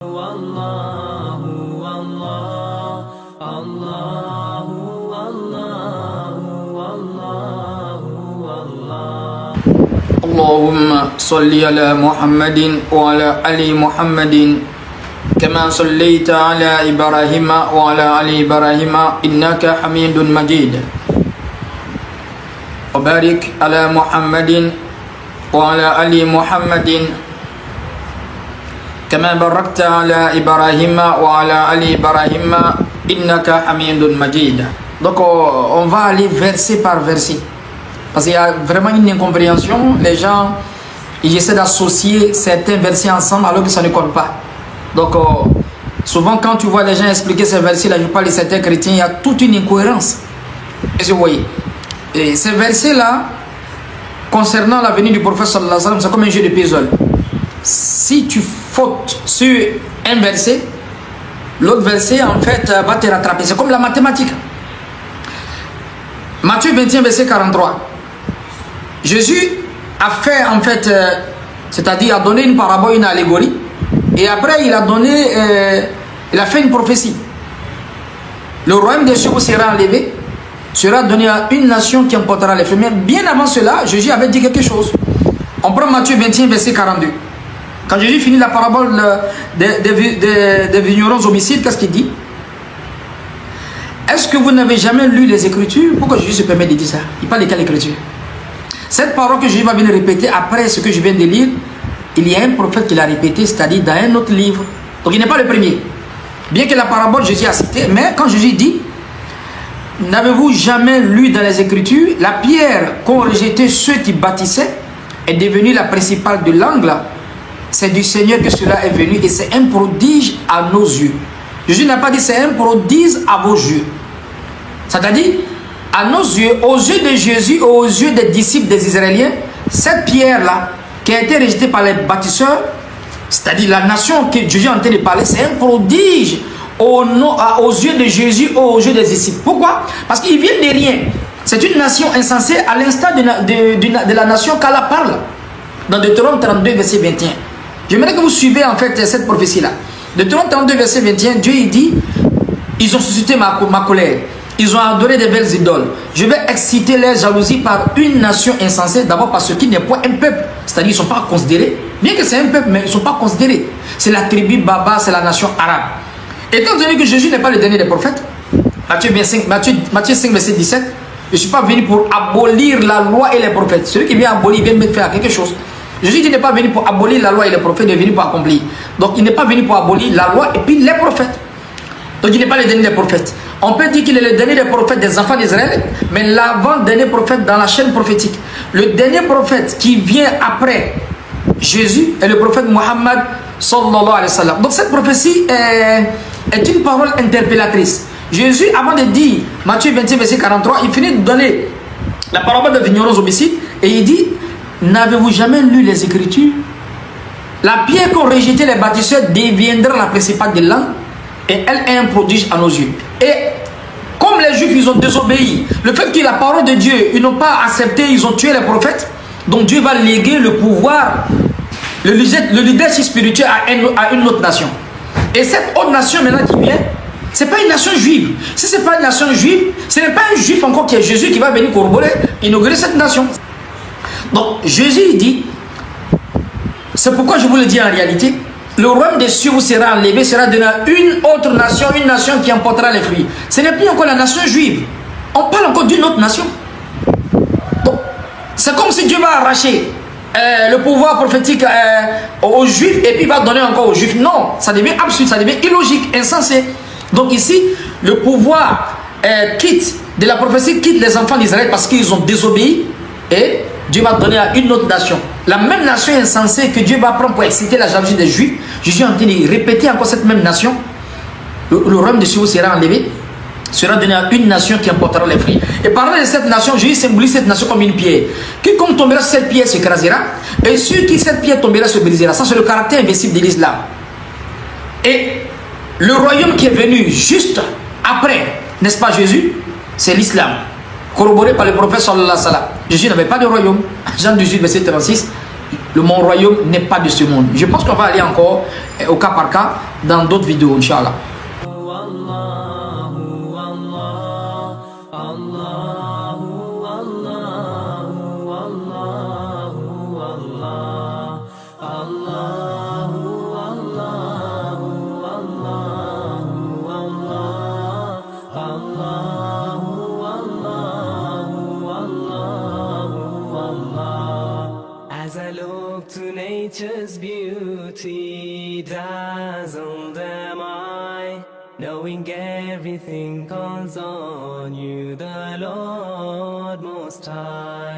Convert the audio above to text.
والله والله الله والله والله والله اللهم صل على محمد وعلى آل محمد كما صليت على إبراهيم وعلى آل إبراهيم إنك حميد مجيد وبارك على محمد وعلى آل محمد كما باركت على إبراهيم وعلى آل إبراهيم إنك حميد مجيد. Donc on va aller verset par verset parce qu'il y a vraiment une incompréhension. Les gens ils essaient d'associer certains versets ensemble alors que ça ne colle pas. Donc souvent quand tu vois les gens expliquer ces versets là, je parle de certains chrétiens, il y a toute une incohérence. Est-ce que vous voyez? Et ces versets là concernant la venue du prophète sallallahu alayhi wa sallam, c'est comme un jeu de puzzle. Si tu fautes sur un verset, l'autre verset en fait va te rattraper. C'est comme la mathématique. Matthieu 21 verset 43. Jésus a fait en fait, c'est-à-dire a donné une parabole, une allégorie, et après il a donné, il a fait une prophétie. Le royaume des cieux sera enlevé, sera donné à une nation qui emportera les fruits. Mais bien avant cela, Jésus avait dit quelque chose. On prend Matthieu 21 verset 42. Quand Jésus finit la parabole des vignerons homicides, qu'est-ce qu'il dit? Est-ce que vous n'avez jamais lu les Écritures? Pourquoi Jésus se permet de dire ça? Il parle de quelle Écriture? Cette parole que Jésus va venir répéter après ce que je viens de lire, il y a un prophète qui l'a répété, c'est-à-dire dans un autre livre. Donc il n'est pas le premier. Bien que la parabole Jésus a cité, mais quand Jésus dit, n'avez-vous jamais lu dans les Écritures, la pierre qu'ont rejeté ceux qui bâtissaient est devenue la principale de l'angle. C'est du Seigneur que cela est venu et c'est un prodige à nos yeux. Jésus n'a pas dit c'est un prodige à vos yeux. C'est-à-dire, à nos yeux, aux yeux de Jésus, aux yeux des disciples des Israéliens, cette pierre-là, qui a été rejetée par les bâtisseurs, c'est-à-dire la nation que Jésus est en train de parler, c'est un prodige aux yeux de Jésus, aux yeux des disciples. Pourquoi? Parce qu'ils viennent de rien. C'est une nation insensée à l'instar de la nation qu'Allah parle. Dans Deutéronome 32, verset 21. J'aimerais que vous suivez en fait cette prophétie-là. Deutéronome 32, verset 21, Dieu il dit, ils ont suscité ma colère. Ils ont adoré des belles idoles. Je vais exciter leur jalousie par une nation insensée. D'abord parce qu'il n'est pas un peuple. C'est-à-dire qu'ils ne sont pas considérés. Bien que c'est un peuple, mais ils ne sont pas considérés. C'est la tribu Baba, c'est la nation arabe. Étant donné que Jésus n'est pas le dernier des prophètes, Matthieu 5, verset 17, je ne suis pas venu pour abolir la loi et les prophètes. Celui qui vient abolir, vient faire quelque chose. Jésus n'est pas venu pour abolir la loi et les prophètes, il est venu pour accomplir. Donc il n'est pas venu pour abolir la loi et puis les prophètes. Donc il n'est pas le dernier des prophètes. On peut dire qu'il est le dernier des prophètes des enfants d'Israël, mais l'avant-dernier prophète dans la chaîne prophétique. Le dernier prophète qui vient après Jésus est le prophète Mohammed sallallahu alayhi wa sallam. Donc cette prophétie est une parole interpellatrice. Jésus, avant de dire Matthieu 21, verset 43, il finit de donner la parabole des vignerons homicides et il dit, n'avez-vous jamais lu les Écritures? La pierre qu'ont rejeté les bâtisseurs deviendra la principale de l'angle et elle est un prodige à nos yeux. Et comme les Juifs, ils ont désobéi, le fait que la parole de Dieu, ils n'ont pas accepté, ils ont tué les prophètes, donc Dieu va léguer le pouvoir, le leadership spirituel à une autre nation. Et cette autre nation maintenant qui vient, ce n'est pas une nation juive. Si ce n'est pas une nation juive, ce n'est pas un juif encore qui est Jésus qui va venir corroborer, inaugurer cette nation. Donc Jésus dit, c'est pourquoi je vous le dis en réalité, le royaume des cieux vous sera enlevé, sera donné à une autre nation, une nation qui emportera les fruits. Ce n'est plus encore la nation juive. On parle encore d'une autre nation. Donc c'est comme si Dieu va arracher le pouvoir prophétique aux juifs et puis va donner encore aux juifs. Non, ça devient absurde, ça devient illogique, insensé. Donc ici, le pouvoir quitte de la prophétie, quitte les enfants d'Israël parce qu'ils ont désobéi et Dieu va donner à une autre nation. La même nation insensée que Dieu va prendre pour exciter la jalousie des Juifs. Jésus est en train de répéter encore cette même nation. Le royaume de cieux sera enlevé, sera donné à une nation qui emportera les fruits. Et parlant de cette nation, Jésus symbolise cette nation comme une pierre. Quiconque tombera sur cette pierre s'écrasera, et sur qui cette pierre tombera se brisera. Ça, c'est le caractère invincible de l'islam. Et le royaume qui est venu juste après, n'est-ce pas Jésus? C'est l'islam. Corroboré par le prophète sallallahu alayhi wa sallam. Jésus n'avait pas de royaume. Jean 18, verset 36. mon royaume n'est pas de ce monde. Je pense qu'on va aller encore au cas par cas dans d'autres vidéos, Inch'Allah. As I look to nature's beauty, dazzled am I, knowing everything calls on you, the Lord Most High.